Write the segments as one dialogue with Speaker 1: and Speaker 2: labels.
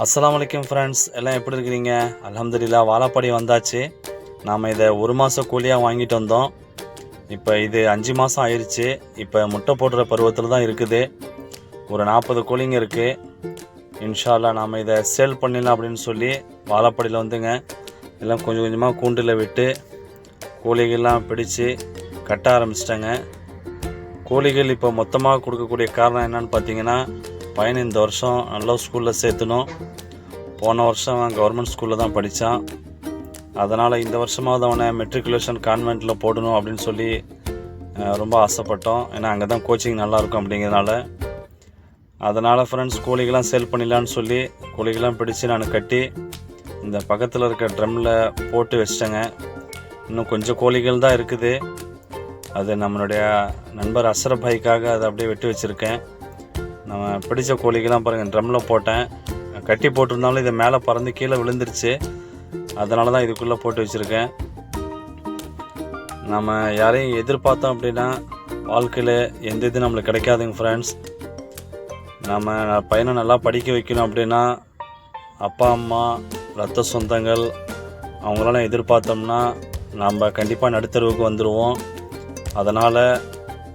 Speaker 1: அஸ்ஸலாமு அலைக்கும் ஃப்ரெண்ட்ஸ், எல்லாம் எப்படி இருக்கிறீங்க? அல்ஹம்துலில்லாஹ், வாழைப்படி வந்தாச்சு. நாம் இதை 1 மாத கூலியாக வாங்கிட்டு வந்தோம். இப்போ இது 5 மாதம் ஆயிடுச்சு. இப்போ முட்டை போடுற பருவத்தில் தான் இருக்குது. ஒரு 40 கோழிங்க இருக்குது. இன்ஷா அல்லாஹ் நாம் இதை சேல் பண்ணிடலாம் அப்படின்னு சொல்லி வாழைப்படியில் வந்துங்க எல்லாம் கொஞ்சம் கொஞ்சமாக கூண்டில் விட்டு கோழிகள்லாம் பிடிச்சு கட்ட ஆரம்பிச்சிட்டாங்க. கோழிகள் இப்போ மொத்தமாக கொடுக்கக்கூடிய காரணம் என்னன்னு பார்த்தீங்கன்னா, பையனை இந்த வருஷம் நல்ல ஸ்கூலில் சேர்த்துணும். போன வருஷம் கவர்மெண்ட் ஸ்கூலில் தான் படித்தான். அதனால் இந்த வருஷமாவது அவனை மெட்ரிகுலேஷன் கான்வெண்ட்டில் போடணும் அப்படின்னு சொல்லி ரொம்ப ஆசைப்பட்டோம். ஏன்னா அங்கே தான் கோச்சிங் நல்லாயிருக்கும் அப்படிங்கிறதுனால. அதனால் ஃப்ரெண்ட்ஸ், கோழிகள்லாம் சேல் பண்ணிடலான்னு சொல்லி கோழிகள்லாம் பிடிச்சி நான் கட்டி இந்த பக்கத்தில் இருக்க ட்ரம்மில் போட்டு வச்சிட்டேங்க. இன்னும் கொஞ்சம் கோழிகள் தான் இருக்குது. அது நம்மளுடைய நண்பர் அஸ்ரப் பாய்க்காக அதை அப்படியே வெட்டி வச்சுருக்கேன். நம்ம பிடிச்ச கோழிகள்லாம் பாருங்கள், ட்ரம்மில் போட்டேன். கட்டி போட்டிருந்தாலும் இதை மேலே பறந்து கீழே விழுந்துருச்சு. அதனால தான் இதுக்குள்ளே போட்டு வச்சுருக்கேன். நம்ம யாரையும் எதிர்பார்த்தோம் அப்படின்னா வாழ்க்கையில் எந்த இது நம்மளுக்கு கிடைக்காதுங்க ஃப்ரெண்ட்ஸ். நம்ம பையனை நல்லா படிக்க வைக்கணும் அப்படின்னா அப்பா அம்மா ரத்த சொந்தங்கள் அவங்களெல்லாம் எதிர்பார்த்தோம்னா நம்ம கண்டிப்பாக நடுத்தருவுக்கு வந்துடுவோம். அதனால்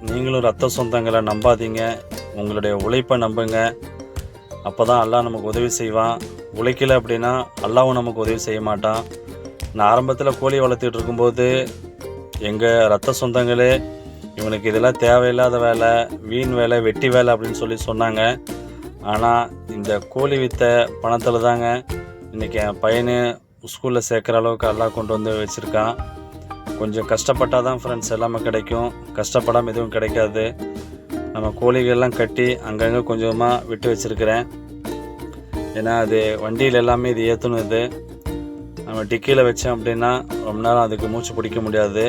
Speaker 1: நீங்களும் ரத்த சொந்தங்களை நம்பாதீங்க, உங்களுடைய உழைப்பை நம்புங்க. அப்போ தான் அல்லாஹ் நமக்கு உதவி செய்வான். உழைக்கலை அப்படின்னா அல்லாஹ்வும் நமக்கு உதவி செய்ய மாட்டான். நான் ஆரம்பத்தில் கோழி வளர்த்துட்டு இருக்கும்போது எங்கள் ரத்த சொந்தங்களே இவனுக்கு இதெல்லாம் தேவையில்லாத வேலை, வீண் வேலை, வெட்டி வேலை அப்படின்னு சொல்லி சொன்னாங்க. ஆனால் இந்த கோழி விற்ற பணத்தில் தாங்க இன்றைக்கி என் பையனு ஸ்கூலில் சேர்க்குற அளவுக்கு அல்லாஹ் கொண்டு வந்து வச்சுருக்கான். கொஞ்சம் கஷ்டப்பட்டால் தான் ஃப்ரெண்ட்ஸ் எல்லாமே கிடைக்கும். கஷ்டப்படாமல் எதுவும் கிடைக்காது. நம்ம கோழிகள்லாம் கட்டி அங்கங்கே கொஞ்சமாக விட்டு வச்சுருக்கிறேன். ஏன்னா அது வண்டியில் எல்லாமே இது ஏற்றணும். இது நம்ம டிக்கியில் வச்சோம் அப்படின்னா ரொம்ப நேரம் அதுக்கு மூச்சு பிடிக்க முடியாது.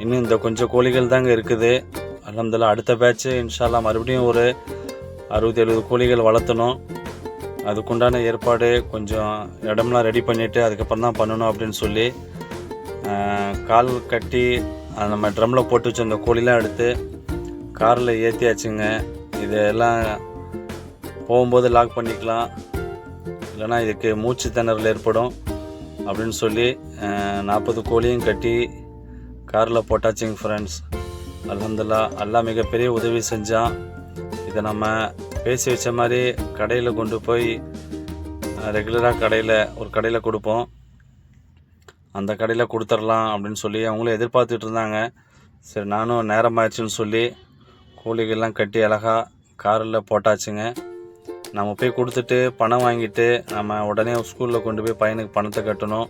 Speaker 1: இன்னும் இந்த கொஞ்சம் கோழிகள் தாங்க இருக்குது. அல்ஹம்துலில்லாஹ், அடுத்த பேட்ச்சு இன்ஷா அல்லாஹ் மறுபடியும் ஒரு 60-70 கோழிகள் வளர்த்தணும். அதுக்குண்டான ஏற்பாடு கொஞ்சம் இடம்லாம் ரெடி பண்ணிவிட்டு அதுக்கப்புறம் தான் பண்ணணும் அப்படின்னு சொல்லி கால் கட்டி நம்ம ட்ரம்மில் போட்டு வச்சு அந்த கோழிலாம் எடுத்து காரில் ஏற்றியாச்சுங்க. இதெல்லாம் போகும்போது லாக் பண்ணிக்கலாம், இல்லைனா இதுக்கு மூச்சு திணறல் ஏற்படும் அப்படின்னு சொல்லி 40 கோழியும் கட்டி காரில் போட்டாச்சுங்க ஃப்ரெண்ட்ஸ். அல்ஹம்துலில்லாஹ், அல்லாஹ் மிகப்பெரிய உதவி செஞ்சான். இதை நம்ம பேசி வச்ச மாதிரி கடையில் கொண்டு போய் ரெகுலராக ஒரு கடையில் கொடுப்போம். அந்த கடையில் கொடுத்துடலாம் அப்படின்னு சொல்லி அவங்களும் எதிர்பார்த்துட்டு இருந்தாங்க. சரி, நானும் நேரம் ஆயிடுச்சுன்னு சொல்லி கோழிகள்லாம் கட்டி அழகாக காரில் போட்டாச்சுங்க. நம்ம போய் கொடுத்துட்டு பணம் வாங்கிட்டு நம்ம உடனே ஸ்கூலில் கொண்டு போய் பையனுக்கு பணத்தை கட்டணும்.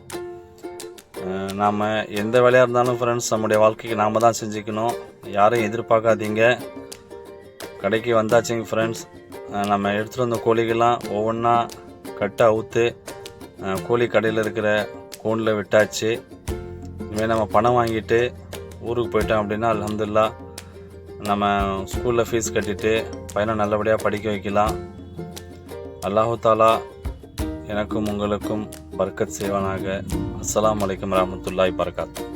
Speaker 1: நாம் எந்த வேலையாக இருந்தாலும் ஃப்ரெண்ட்ஸ் நம்முடைய வாழ்க்கைக்கு நாம் தான் செஞ்சுக்கணும். யாரையும் எதிர்பார்க்காதீங்க. கடைக்கு வந்தாச்சுங்க ஃப்ரெண்ட்ஸ். நம்ம எடுத்துகிட்டு வந்த கோழிகள்லாம் ஒவ்வொன்றா கட்ட அவுத்து கோழி கடையில் இருக்கிற கூண்டில் விட்டாச்சு. இனிமேல் நம்ம பணம் வாங்கிட்டு ஊருக்கு போயிட்டோம் அப்படின்னா அல்ஹம்துலில்லாஹ் நம்ம ஸ்கூலில் ஃபீஸ் கட்டிட்டு பையனை நல்லபடியாக படிக்க வைக்கலாம். அல்லாஹு தாலா எனக்கும் உங்களுக்கும் பர்க்கத் செய்வானாக. அஸ்ஸலாமு அலைக்கும் வரஹ்மத்துல்லாஹி வபரகாத்துஹு.